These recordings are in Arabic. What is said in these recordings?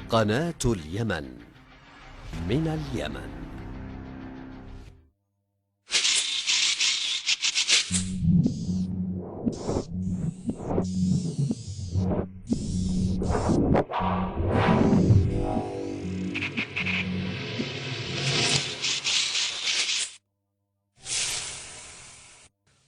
قناة اليمن من اليمن.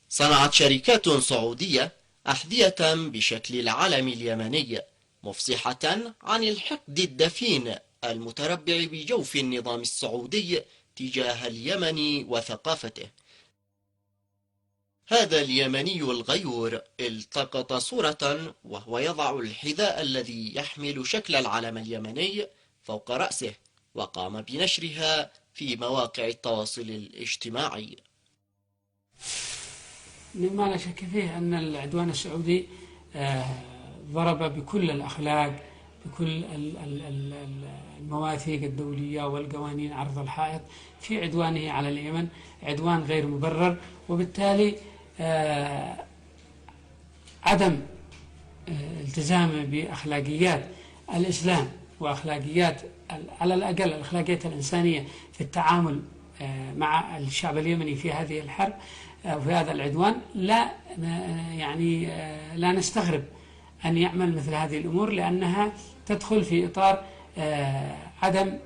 صنعت شركات سعودية أحذية بشكل العلم اليمني مفصحة عن الحقد الدفين المتربع بجوف النظام السعودي تجاه اليمن وثقافته. هذا اليمني الغيور التقط صورة وهو يضع الحذاء الذي يحمل شكل العلم اليمني فوق رأسه، وقام بنشرها في مواقع التواصل الاجتماعي. مما لا شك فيه أن العدوان السعودي ضرب بكل الأخلاق، بكل المواثيق الدولية والقوانين عرض الحائط في عدوانه على اليمن، عدوان غير مبرر، وبالتالي عدم التزامه بأخلاقيات الإسلام وأخلاقيات على الأقل الأخلاقيات الإنسانية في التعامل مع الشعب اليمني في هذه الحرب وفي هذا العدوان، لا نستغرب أن يعمل مثل هذه الأمور، لأنها تدخل في إطار عدم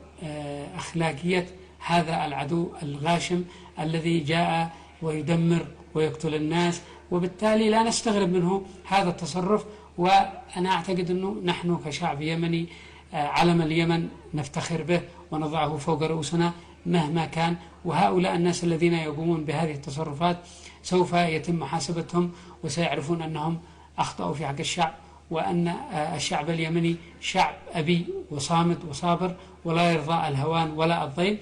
أخلاقية هذا العدو الغاشم الذي جاء ويدمر ويقتل الناس، وبالتالي لا نستغرب منه هذا التصرف. وأنا أعتقد أنه نحن كشعب يمني علم اليمن نفتخر به ونضعه فوق رؤوسنا مهما كان، وهؤلاء الناس الذين يقومون بهذه التصرفات سوف يتم محاسبتهم وسيعرفون أنهم أخطأوا في حق الشعب، وأن الشعب اليمني شعب أبي وصامت وصابر ولا يرضى الهوان ولا الضيم.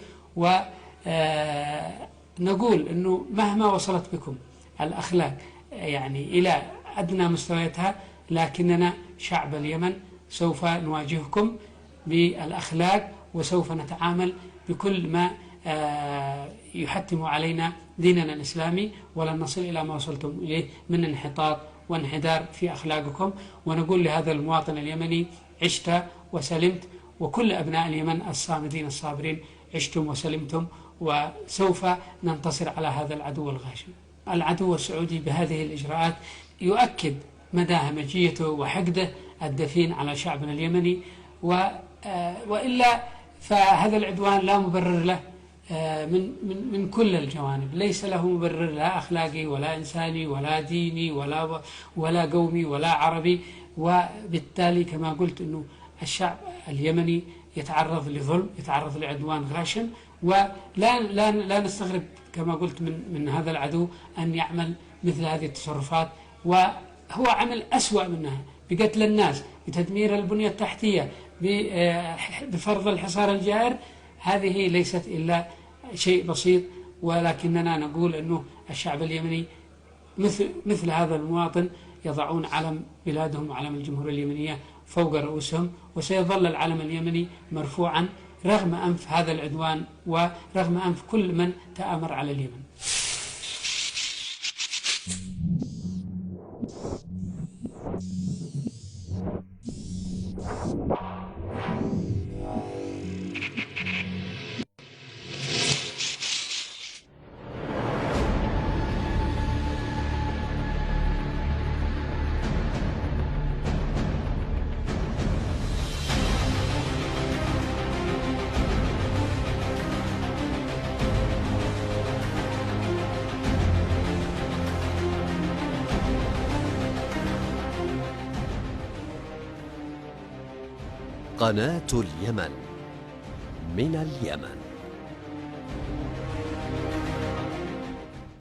ونقول أنه مهما وصلت بكم الأخلاق إلى أدنى مستوياتها، لكننا شعب اليمن سوف نواجهكم بالأخلاق، وسوف نتعامل بكل ما يحتم علينا ديننا الإسلامي، ولن نصل إلى ما وصلتم إليه من انحطاط وانحدار في أخلاقكم. ونقول لهذا المواطن اليمني: عشت وسلمت، وكل أبناء اليمن الصامدين الصابرين عشتم وسلمتم، وسوف ننتصر على هذا العدو الغاشم. العدو السعودي بهذه الإجراءات يؤكد مدى همجيته وحقده الدفين على شعبنا اليمني، وإلا فهذا العدوان لا مبرر له من كل الجوانب، ليس له مبرر لا أخلاقي ولا إنساني ولا ديني ولا قومي ولا عربي. وبالتالي كما قلت أنه الشعب اليمني يتعرض لظلم، يتعرض لعدوان غاشم، ولا نستغرب كما قلت من هذا العدو أن يعمل مثل هذه التصرفات، وهو عمل أسوأ منها بقتل الناس، بتدمير البنية التحتية، بفرض الحصار الجائر. هذه ليست إلا شيء بسيط، ولكننا نقول أنه الشعب اليمني مثل هذا المواطن يضعون علم بلادهم وعلم الجمهورية اليمنية فوق رؤوسهم، وسيظل العلم اليمني مرفوعا رغم أنف هذا العدوان ورغم أنف كل من تآمر على اليمن. قناة اليمن من اليمن.